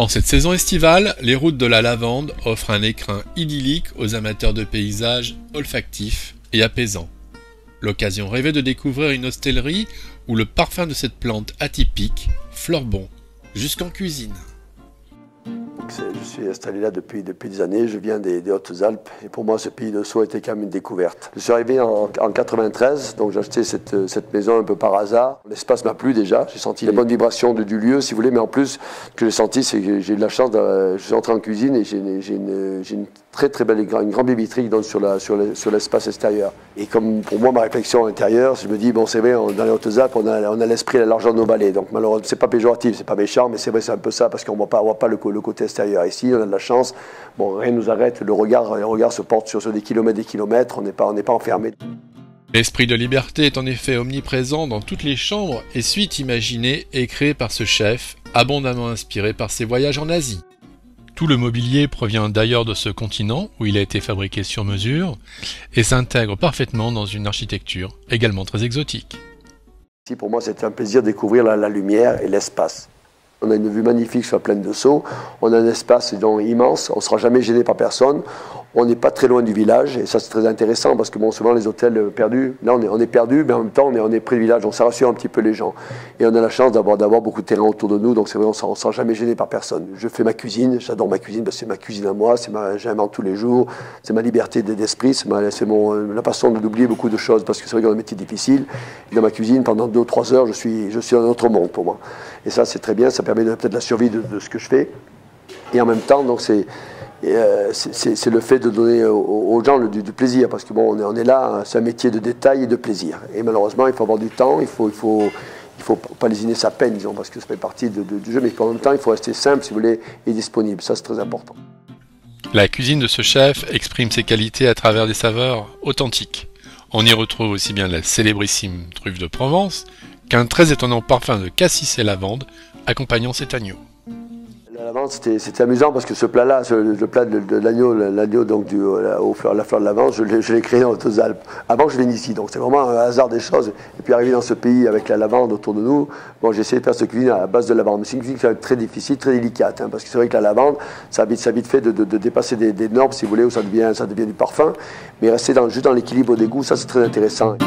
En cette saison estivale, les routes de la lavande offrent un écrin idyllique aux amateurs de paysages olfactifs et apaisants. L'occasion rêvée de découvrir une hostellerie où le parfum de cette plante atypique fleure bon jusqu'en cuisine. Je suis installé là depuis des années, je viens des Hautes-Alpes et pour moi ce pays de Sceaux était quand même une découverte. Je suis arrivé en 93, donc j'ai acheté cette maison un peu par hasard. L'espace m'a plu déjà, j'ai senti les bonnes vibrations du lieu si vous voulez, mais en plus ce que j'ai senti c'est que j'ai eu de la chance, je suis entré en cuisine et j'ai une très belle, une grande baie vitrée qui donne sur l'espace extérieur. Et comme pour moi ma réflexion intérieure, je me dis bon c'est vrai, dans les Hautes-Alpes on a l'esprit et la largeur de nos vallées, donc malheureusement c'est pas péjoratif, c'est pas méchant, mais c'est vrai c'est un peu ça parce qu'on voit pas le côté extérieur. Ici, on a de la chance, bon, rien ne nous arrête, le regard se porte sur des kilomètres, on n'est pas enfermé. L'esprit de liberté est en effet omniprésent dans toutes les chambres et suites imaginées et créées par ce chef, abondamment inspiré par ses voyages en Asie. Tout le mobilier provient d'ailleurs de ce continent où il a été fabriqué sur mesure et s'intègre parfaitement dans une architecture également très exotique. Ici, pour moi, c'était un plaisir de découvrir la lumière et l'espace. On a une vue magnifique sur la plaine de Sceaux, on a un espace immense, on ne sera jamais gêné par personne, on n'est pas très loin du village et ça c'est très intéressant parce que bon, souvent les hôtels perdus, là on est perdus mais en même temps on est près du village, donc ça rassure un petit peu les gens. Et on a la chance d'avoir beaucoup de terrain autour de nous, donc c'est vrai on ne sera jamais gêné par personne. Je fais ma cuisine, j'adore ma cuisine parce que c'est ma cuisine à moi, j'invente tous les jours, c'est ma liberté d'esprit, c'est la façon d'oublier beaucoup de choses parce que c'est vrai qu'on a un métier difficile. Et dans ma cuisine pendant 2 ou 3 heures je suis dans un autre monde pour moi. Et ça c'est très bien, ça permet peut-être la survie de ce que je fais. Et en même temps, donc c'est le fait de donner aux gens du plaisir, parce que bon, on est là, c'est un métier de détail et de plaisir. Et malheureusement, il faut avoir du temps, il faut pas lésiner sa peine, disons, parce que ça fait partie du jeu, mais en même temps, il faut rester simple, si vous voulez, et disponible. Ça, c'est très important. La cuisine de ce chef exprime ses qualités à travers des saveurs authentiques. On y retrouve aussi bien la célébrissime truffe de Provence qu'un très étonnant parfum de cassis et lavande accompagnant cet agneau. La lavande, c'était amusant parce que ce plat-là, le plat de l'agneau donc la fleur de lavande, je l'ai créé en Hautes-Alpes. Avant que je vienne ici, donc c'est vraiment un hasard des choses. Et puis arrivé dans ce pays avec la lavande autour de nous, bon, j'ai essayé de faire cette cuisine à base de lavande. Mais c'est une cuisine qui est très difficile, très délicate, parce que c'est vrai que la lavande, ça a vite fait de dépasser des normes, si vous voulez, où ça devient du parfum. Mais rester juste dans l'équilibre des goûts, ça c'est très intéressant.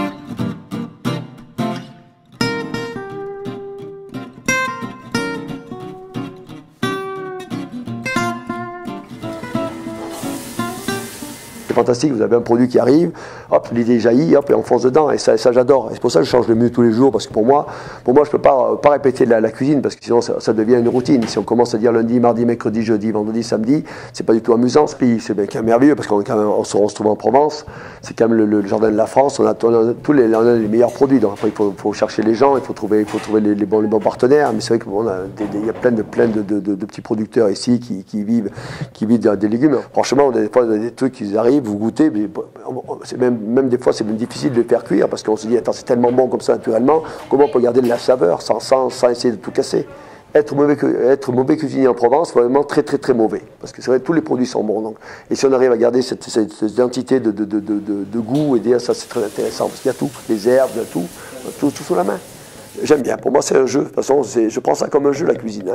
C'est fantastique, vous avez un produit qui arrive, hop, l'idée jaillit, hop, et on fonce dedans, et ça j'adore. Et c'est pour ça que je change de menu tous les jours, parce que pour moi je ne peux pas répéter la cuisine, parce que sinon ça devient une routine. Si on commence à dire lundi, mardi, mercredi, jeudi, vendredi, samedi, c'est pas du tout amusant ce pays, c'est quand même merveilleux, parce qu'on se trouve en Provence, c'est quand même le jardin de la France, on a les meilleurs produits, donc après il faut chercher les gens, il faut trouver les bons partenaires, mais c'est vrai qu'il y a plein de petits producteurs ici qui vivent des légumes. Franchement, des fois, on a des trucs qui arrivent, vous goûtez, mais même des fois c'est même difficile de les faire cuire parce qu'on se dit attends c'est tellement bon comme ça naturellement, comment on peut garder de la saveur sans essayer de tout casser. Être mauvais cuisinier en Provence, vraiment très mauvais, parce que c'est vrai tous les produits sont bons. Donc. Et si on arrive à garder cette identité de goût et dire ça c'est très intéressant, parce qu'il y a tout, les herbes, il y a tout sous la main. J'aime bien, pour moi c'est un jeu, de toute façon je prends ça comme un jeu la cuisine.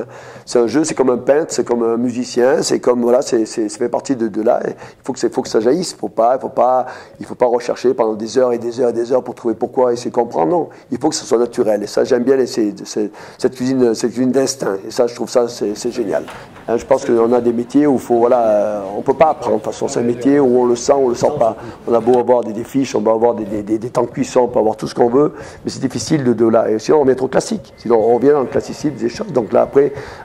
C'est un jeu, c'est comme un peintre, c'est comme un musicien, c'est comme, voilà, ça fait partie de là, il faut que ça jaillisse, il faut pas rechercher pendant des heures et des heures pour trouver pourquoi et c'est comprendre, non, il faut que ce soit naturel, et ça j'aime bien cette cuisine d'instinct, et ça je trouve ça c'est génial. Je pense qu'on a des métiers où on peut pas apprendre, de toute façon c'est un métier où on le sent pas, on a beau avoir des fiches, on va avoir des temps de cuisson, on peut avoir tout ce qu'on veut, mais c'est difficile de là. Sinon on revient trop classique, sinon on revient dans le classicisme des choses. Donc là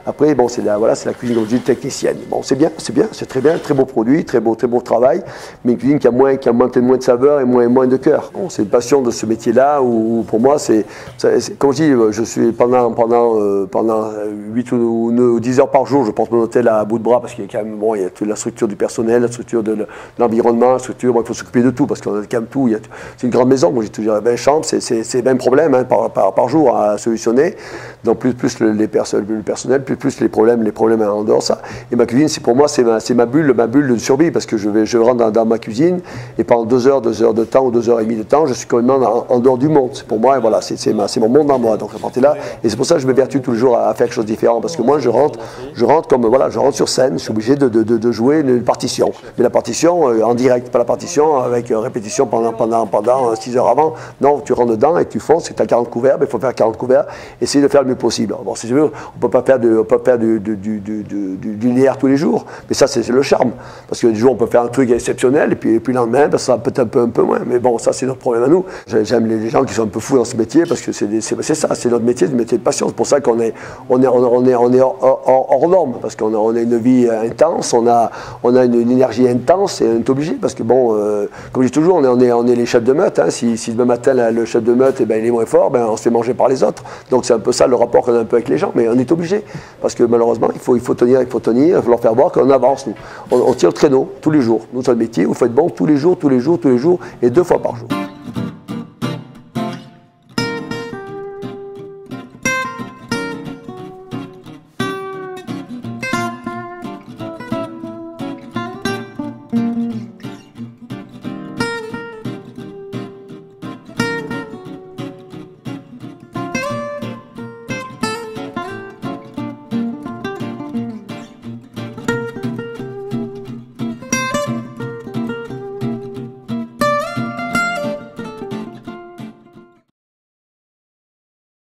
après bon c'est la cuisine comme je dis technicienne. Bon c'est bien, c'est très bien, très beau produit, très beau travail, mais une cuisine qui a moins de saveur et moins de cœur. Bon, c'est une passion de ce métier-là où pour moi c'est comme je dis, je suis pendant 8 ou 10 heures par jour, je porte mon hôtel à bout de bras parce qu'il y a quand même il y a toute la structure du personnel, la structure de l'environnement, il faut s'occuper de tout parce qu'on a quand même tout. C'est une grande maison, moi j'ai toujours 20 chambres, c'est 20 problèmes par jour. jour à solutionner. Donc plus le personnel, plus les problèmes en dehors de ça. Et ma cuisine, pour moi, c'est ma bulle de survie, parce que je rentre dans ma cuisine et pendant 2 heures de temps ou 2 heures et demie de temps, je suis complètement en dehors du monde. C'est pour moi, et voilà, c'est mon monde en moi. Donc à partir de là, et c'est pour ça que je m'évertue tous les jours à faire quelque chose de différent, parce que moi, je rentre comme, voilà, je rentre sur scène, je suis obligé de jouer une partition. Mais la partition en direct, pas la partition avec répétition pendant 6 heures avant. Non, tu rentres dedans et tu fonces, c'est à 40 couverts, mais il faut faire 40 couverts, essayer de faire le mieux possible. Bon, c'est sûr, on ne peut pas faire du linéaire tous les jours, mais ça, c'est le charme. Parce que des jours, on peut faire un truc exceptionnel, et puis le lendemain, ben, ça peut être un peu moins. Mais bon, ça, c'est notre problème à nous. J'aime les gens qui sont un peu fous dans ce métier, parce que c'est ça, c'est notre métier, le métier de passion. C'est pour ça qu'on est hors norme, parce qu'on a une vie intense, on a une énergie intense, et on est obligé, parce que bon, comme je dis toujours, on est les chefs de meute. Hein. Si demain matin, le chef de meute, il est moins fort, ben, on se fait manger par les autres. Donc c'est un peu ça le rapport qu'on a un peu avec les gens, mais on est obligé, parce que malheureusement, il faut tenir, il faut leur faire voir qu'on avance, nous. On tire le traîneau tous les jours. Nous, c'est le métier, il faut être bon tous les jours, et 2 fois par jour.